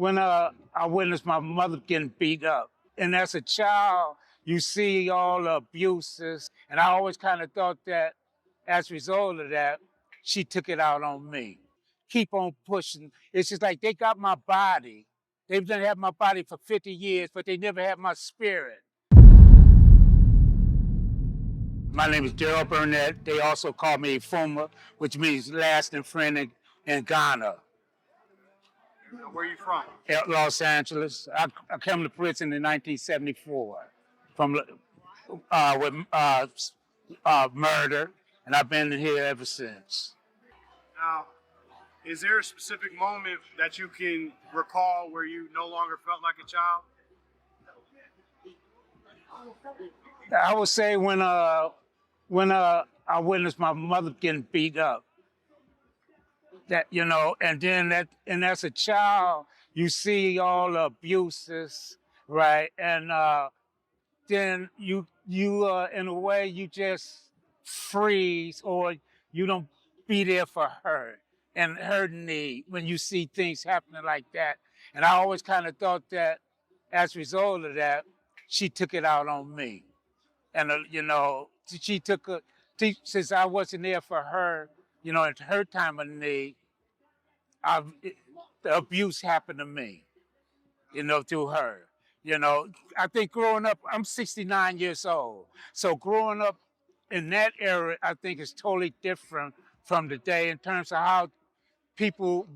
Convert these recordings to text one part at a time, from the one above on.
when I witnessed my mother getting beat up. And as a child, you see all the abuses. And I always kind of thought that as a result of that, she took it out on me. Keep on pushing. It's just like they got my body. They've done had my body for 50 years, but they never had my spirit. My name is Gerald Burnett. They also call me Fuma, which means lasting friend in Ghana. Where are you from? Los Angeles. I came to prison in 1974 from with murder, and I've been here ever since. Now, is there a specific moment that you can recall where you no longer felt like a child? I would say when I witnessed my mother getting beat up. That and then and as a child, you see all the abuses, right? And then you in a way you just freeze, or you don't be there for her and her need when you see things happening like that. And I always kind of thought that as a result of that, she took it out on me. And she took since I wasn't there for her, at her time of need. The abuse happened to me, through her. I think growing up, I'm 69 years old. So growing up in that era, I think is totally different from today in terms of how people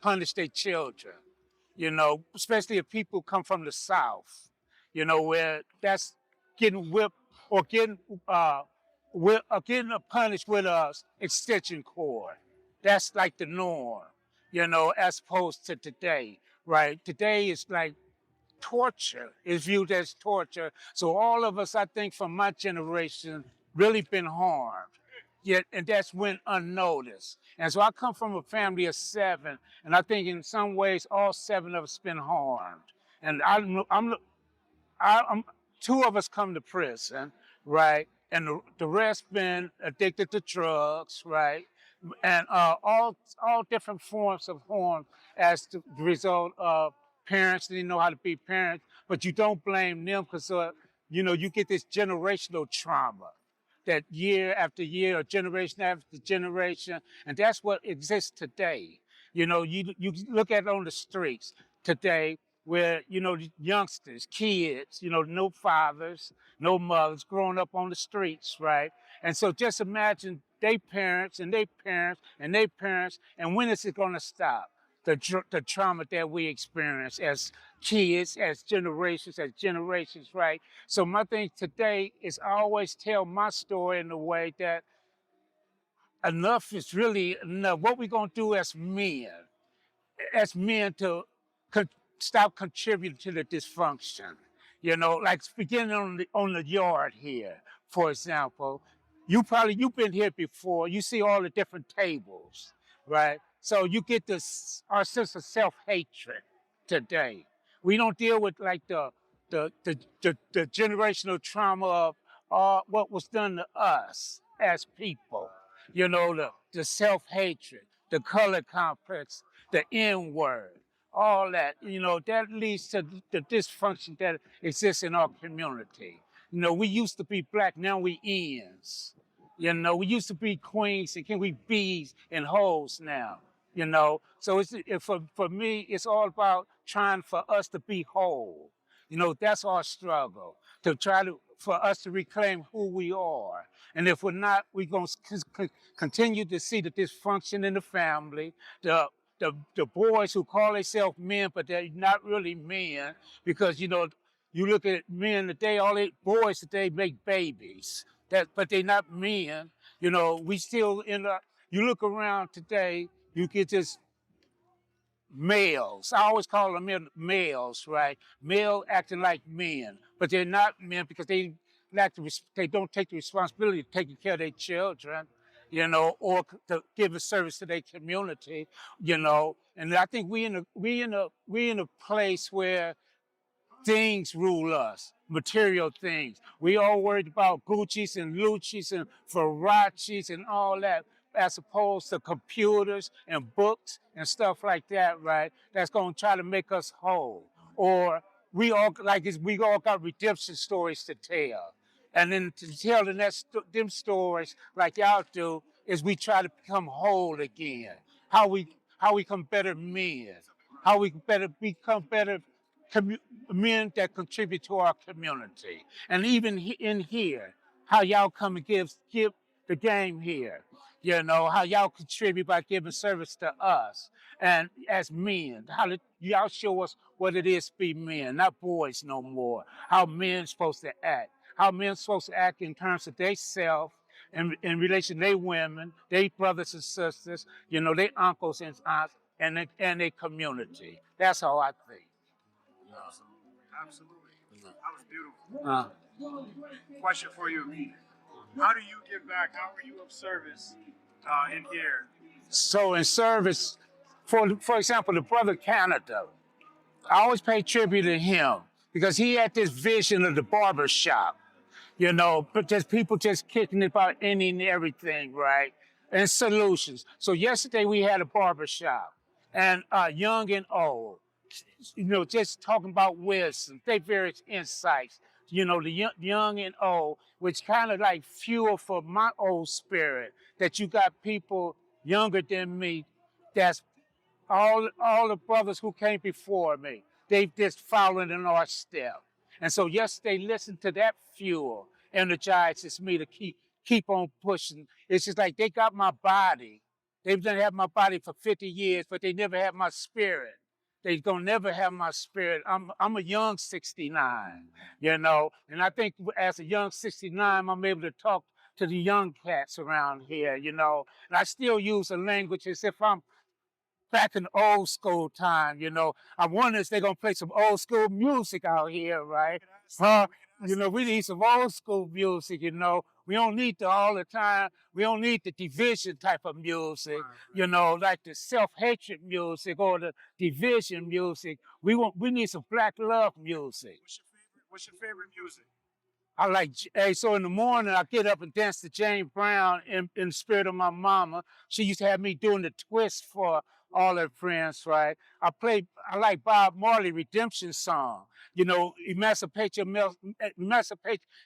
punish their children, especially if people come from the South, where that's getting whipped or getting punished with a extension cord. That's like the norm, as opposed to today, right? Today is like torture is viewed as torture. So all of us, I think, from my generation, really been harmed. Yet, and that's went unnoticed. And so I come from a family of 7, and I think in some ways all 7 of us been harmed. And I'm 2 of us come to prison, right? And the rest been addicted to drugs, right? And all different forms of harm as the result of parents didn't know how to be parents. But you don't blame them because you get this generational trauma that year after year, or generation after generation, and that's what exists today. You look at it on the streets today, where youngsters, kids, no fathers, no mothers, growing up on the streets, right? And so just imagine their parents and their parents and their parents, and when is it going to stop? The trauma that we experience as kids, as generations, right? So my thing today is I always tell my story in a way that enough is really enough. What we going to do as men to stop contributing to the dysfunction. Like beginning on the yard here, for example. You've been here before. You see all the different tables, right? So you get our sense of self-hatred today. We don't deal with like the generational trauma of what was done to us as people. The self-hatred, the color complex, the N-word, all that, that leads to the dysfunction that exists in our community. We used to be black, now we ends. We used to be queens, and can we bees and hoes now? So for me, it's all about trying for us to be whole. That's our struggle, to try for us to reclaim who we are. And if we're not, we're going to continue to see the dysfunction in the family, the boys who call themselves men, but they're not really men, because you look at men today, boys today make babies, but they're not men. We still you look around today, you get this males. I always call them males, right? Male acting like men, but they're not men because they don't take the responsibility of taking care of their children, or to give a service to their community, And I think we in a place where things rule us, material things. We all worried about Gucci's and Lucci's and Ferracci's and all that. as opposed to computers and books and stuff like that, right? That's going to try to make us whole. Or we all got redemption stories to tell. And then to telling them stories like y'all do is we try to become whole again. How we become better men. How we better become better commu- men that contribute to our community. And even in here, how y'all come and give the game here. You know, how y'all contribute by giving service to us. And as men, y'all show us what it is to be men, not boys no more. How men supposed to act. How men supposed to act in terms of they self in relation to their women, their brothers and sisters, you know, their uncles and aunts, and their community. That's how I think. Absolutely. That was beautiful. Uh, Question for you. How do you give back? How are you of service in here? so in service, for example, the brother Canada, I always pay tribute to him because he had this vision of the barber shop, you know, but just people just kicking about any and everything, right? And solutions. So yesterday we had a barber shop, and young and old, you know, just talking about wisdom, their various insights, you know, the young and old, which kind of like fuel for my old spirit that you got people younger than me that's all the brothers who came before me, they've just followed in our step. And so yesterday, listen to that fuel energizes me to keep on pushing. It's just like they got my body. They've done have my body for 50 years, but they never had my spirit. They gonna never have my spirit. I'm a young 69, you know, and I think as a young 69, I'm able to talk to the young cats around here, you know, and I still use the language as if I'm back in old school time, you know. I wonder if they're gonna play some old school music out here, right? Huh? You know, we need some old school music, you know. We don't need the all the time, we don't need the division type of music, you know, like the self-hatred music or the division music. We need some black love music. What's your favorite music? I like, hey, so in the morning I get up and dance to James Brown in the spirit of my mama. She used to have me doing the twist for all her friends, right? I like Bob Marley redemption song. You know, emancipate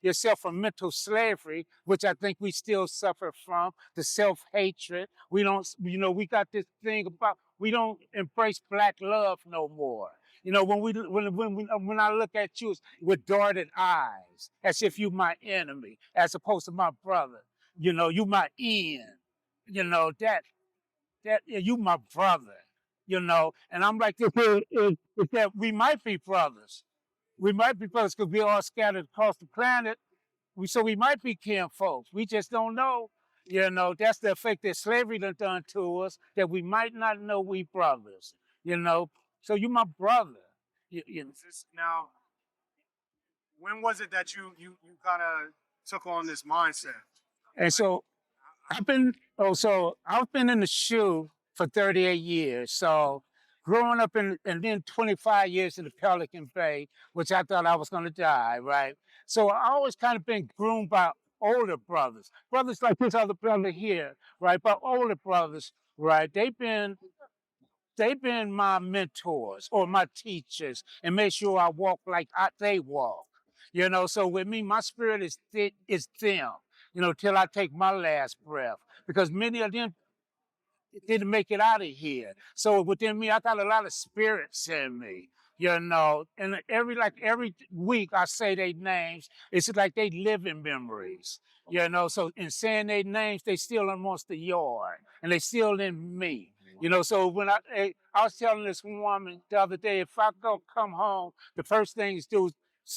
yourself from mental slavery, which I think we still suffer from, the self-hatred. We don't, you know, we got this thing about, we don't embrace black love no more. You know, when I look at you with darted eyes, as if you my enemy, as opposed to my brother. You know, you my end. You know yeah, you my brother. You know, and I'm like, if that we might be brothers. We might be brothers because we all scattered across the planet. So we might be kin folks. We just don't know. You know, that's the effect that slavery done to us, that we might not know we brothers. You know, so you my brother. Now, when was it that you kind of took on this mindset? And so I've been in the shoe for 38 years. So growing up and then 25 years in the Pelican Bay, which I thought I was going to die, right? So I always kind of been groomed by older brothers like this other brother here, right? But older brothers, right? They've been my mentors or my teachers and make sure I walk like they walk. You know, so with me, my spirit is them, you know, till I take my last breath. Because many of them didn't make it out of here. So within me, I got a lot of spirits in me, you know. And every week I say their names. It's like they live in memories, you know. So in saying their names, they still amongst the yard, and they still in me. You know, so when I was telling this woman the other day, if I come home, the first thing is do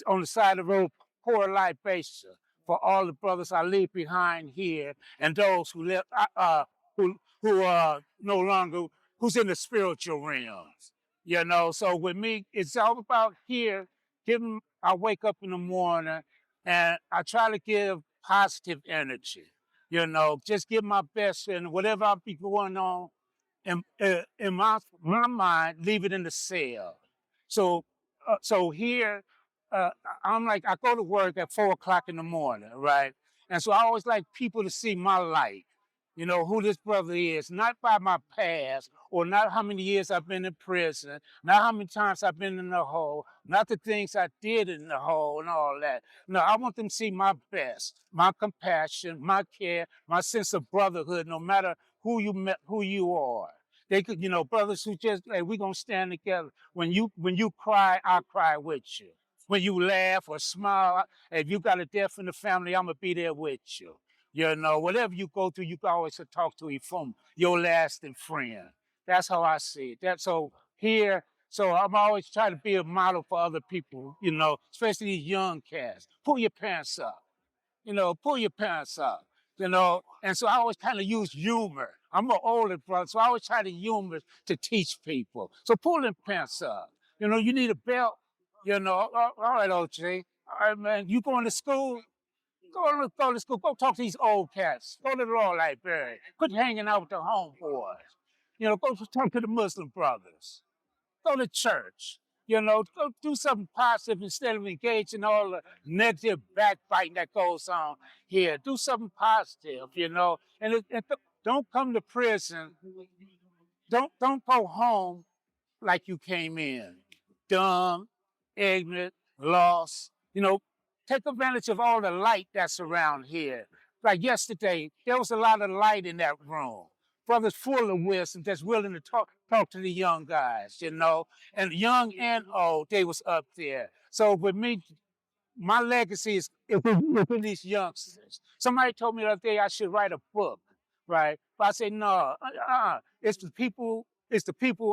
on the side of the road, pour a libation for all the brothers I leave behind here and those who live who are no longer who's in the spiritual realms. You know, so with me, it's all about here. I wake up in the morning and I try to give positive energy. You know, just give my best and whatever I be going on in my mind, leave it in the cell. So so here, uh, I'm like I go to work at 4 o'clock in the morning, right? And so I always like people to see my light. you know, who this brother is, not by my past or not how many years I've been in prison, not how many times I've been in the hole, not the things I did in the hole and all that. No, I want them to see my best, my compassion, my care, my sense of brotherhood, no matter who you met, who you are. They could, you know, brothers who just, hey, we're gonna stand together. When you cry, I'll cry with you. When you laugh or smile, if you got a death in the family, I'm gonna be there with you. You know, whatever you go through, you can always talk to him from your lasting friend. That's how I see it. That's so here. So I'm always trying to be a model for other people, you know, especially these young cats. Pull your pants up, you know, pull your pants up, you know. And so I always kind of use humor. I'm an older brother, so I always try to humor to teach people. So pull them pants up. You know, you need a belt, you know. All right, OJ. All right, man. You going to school? Go to school. Go talk to these old cats. Go to the law library. Quit hanging out with the homeboys. You know, go talk to the Muslim brothers. Go to church. You know, go do something positive instead of engaging all the negative backbiting that goes on here. Do something positive, you know. Don't come to prison. Don't go home like you came in. Dumb, ignorant, lost. You know, take advantage of all the light that's around here. Like yesterday, there was a lot of light in that room. Brothers full of wisdom that's willing to talk to the young guys, you know. And young and old, they was up there. So with me, my legacy is within these youngsters. Somebody told me the other day I should write a book, right? But I say, no, it's the people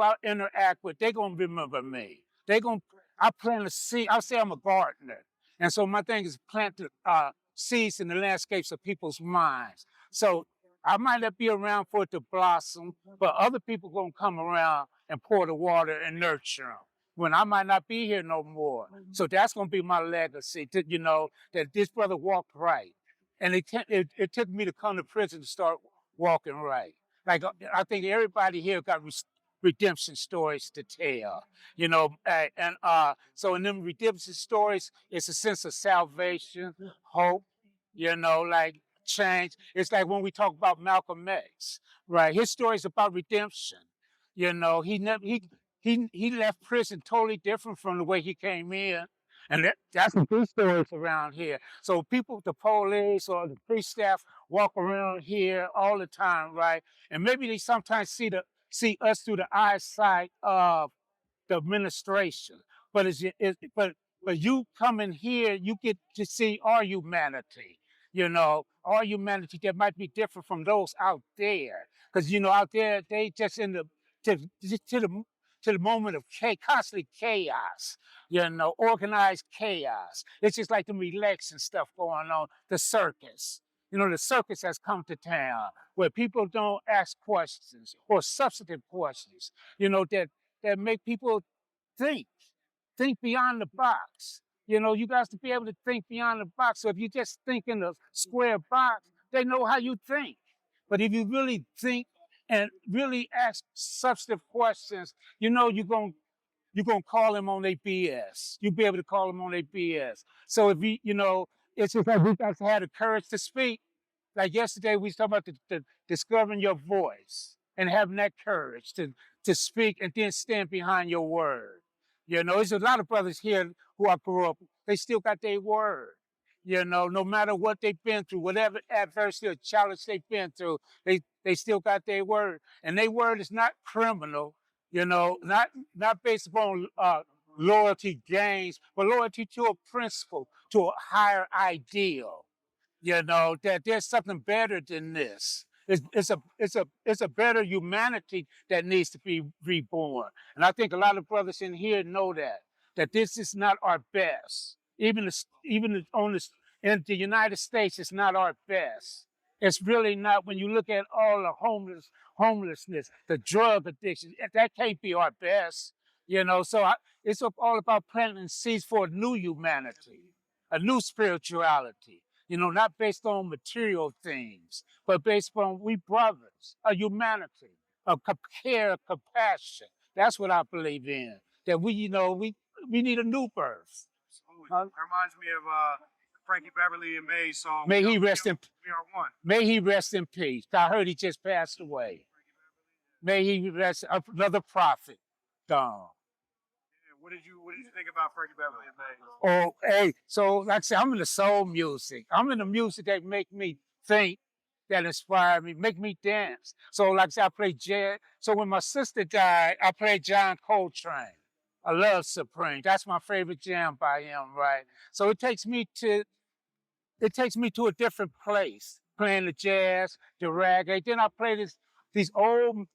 I interact with. They're gonna remember me. I plant a seed. I say I'm a gardener. And so my thing is plant the seeds in the landscapes of people's minds. So I might not be around for it to blossom, but other people gonna come around and pour the water and nurture them when I might not be here no more. So that's going to be my legacy, you know, that this brother walked right. And it took me to come to prison to start walking right. Like, I think everybody here got redemption stories to tell, you know. So in them redemption stories, it's a sense of salvation, hope, you know, like change. It's like when we talk about Malcolm X, right? His story is about redemption. You know, he left prison totally different from the way he came in. And that's what these stories around here. So people, the police or the police staff walk around here all the time, right? And maybe they sometimes see us through the eyesight of the administration. But but you come in here, you get to see our humanity. You know, our humanity that might be different from those out there. Because you know, out there they just in the to to the to the moment of constantly chaos. You know, organized chaos. It's just like them relaxing stuff going on. The circus. You know, the circus has come to town where people don't ask questions or substantive questions. You know that make people think, think beyond the box. You know, you guys to be able to think beyond the box. So if you just think in a square box, they know how you think. But if you really think and really ask substantive questions, you know you're gonna call them on their BS. You'll be able to call them on their BS. So if you know, it's just like we got to have the courage to speak. Like yesterday, we was talking about the discovering your voice and having that courage to speak and then stand behind your word. You know, there's a lot of brothers here who I grew up, they still got their word. You know, no matter what they've been through, whatever adversity or challenge they've been through, they still got their word. And their word is not criminal, you know, not based upon loyalty gains, but loyalty to a principle, to a higher ideal. You know that there's something better than this. It's a better humanity that needs to be reborn. And I think a lot of brothers in here know that this is not our best. In the United States, it's not our best. It's really not. When you look at all the homelessness, the drug addiction, that can't be our best. You know, so it's all about planting seeds for a new humanity, a new spirituality. You know, not based on material things, but based on we brothers, a humanity, a care, a compassion. That's what I believe in. That we, you know, we need a new birth. It reminds me of Frankie Beverly and Maze song. May he rest in We Are One. May he rest in peace. I heard he just passed away. May he rest, another prophet gone. Yeah, what did you think about Frankie Beverly and Maze? Oh, hey, so like I said, I'm in the soul music. I'm in the music that make me think, that inspire me, make me dance. So like I said, I play jazz. So when my sister died, I played John Coltrane. I love Supreme. That's my favorite jam by him, right? So it takes me to a different place, playing the jazz, the reggae. Then I play these old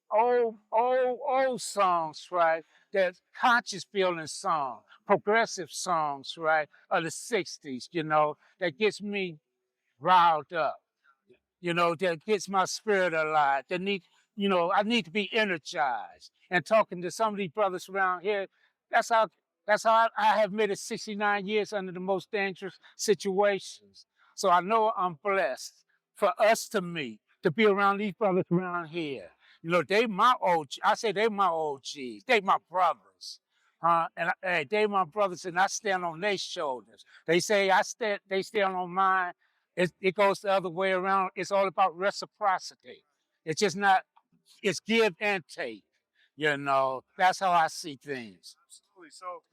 songs, right? That conscious feeling songs, progressive songs, right? Of the 60s, that gets me riled up, that gets my spirit alive. I need to be energized. And talking to some of these brothers around here, that's how I have made it 69 years under the most dangerous situations. So I know I'm blessed for us to meet, to be around these brothers around here. They my OG. I say they my OGs. They my brothers. Hey, they my brothers, and I stand on their shoulders. They say they stand on mine. It goes the other way around. It's all about reciprocity. It's just not, it's give and take. That's how I see things. Absolutely. So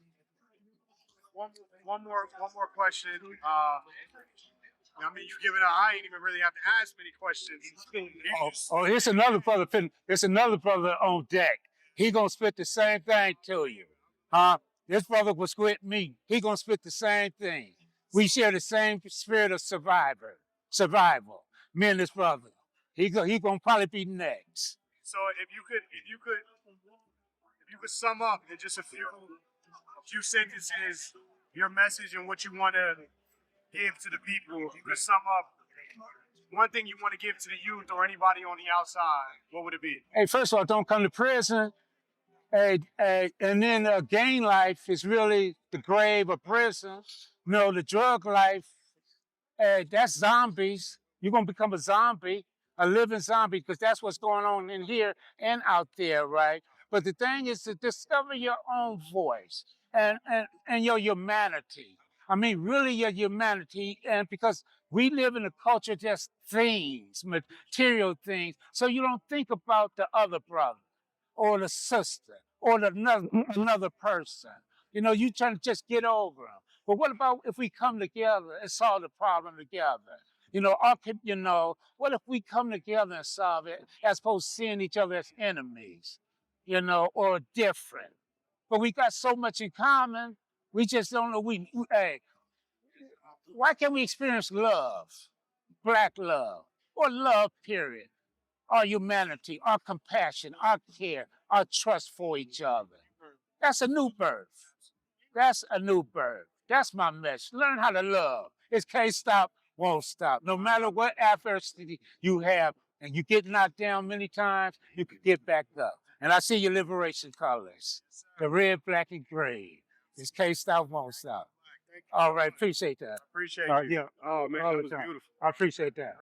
one more question. I mean, I ain't even really have to ask many questions. Here's another brother. There's another brother on deck. He gonna spit the same thing to you. This brother was with me. He gonna spit the same thing. We share the same spirit of survival. Me and this brother. He gonna probably be next. So if you could sum up in just a few sentences your message and what you want to give to the people, if you could sum up one thing you want to give to the youth or anybody on the outside, what would it be? Hey, first of all, don't come to prison. And then gang life is really the grave of prison. The drug life, that's zombies. You're going to become a zombie, a living zombie, because that's what's going on in here and out there, right? But the thing is to discover your own voice and your humanity. I mean, really your humanity, and because we live in a culture just things, material things, so you don't think about the other brother or the sister or another person. You trying to just get over them. But what about if we come together and solve the problem together? What if we come together and solve it as opposed to seeing each other as enemies, or different? But we got so much in common, we just don't know. Hey, why can't we experience love, black love, or love, period? Our humanity, our compassion, our care, our trust for each other. That's a new birth. That's a new birth. That's my message. Learn how to love. It can't stop, won't stop. No matter what adversity you have, and you get knocked down many times, you can get back up. And I see your liberation colors, the red, black, and gray. It can't stop, won't stop. All right, appreciate that. Appreciate you. Yeah. Oh man, that was beautiful. I appreciate that.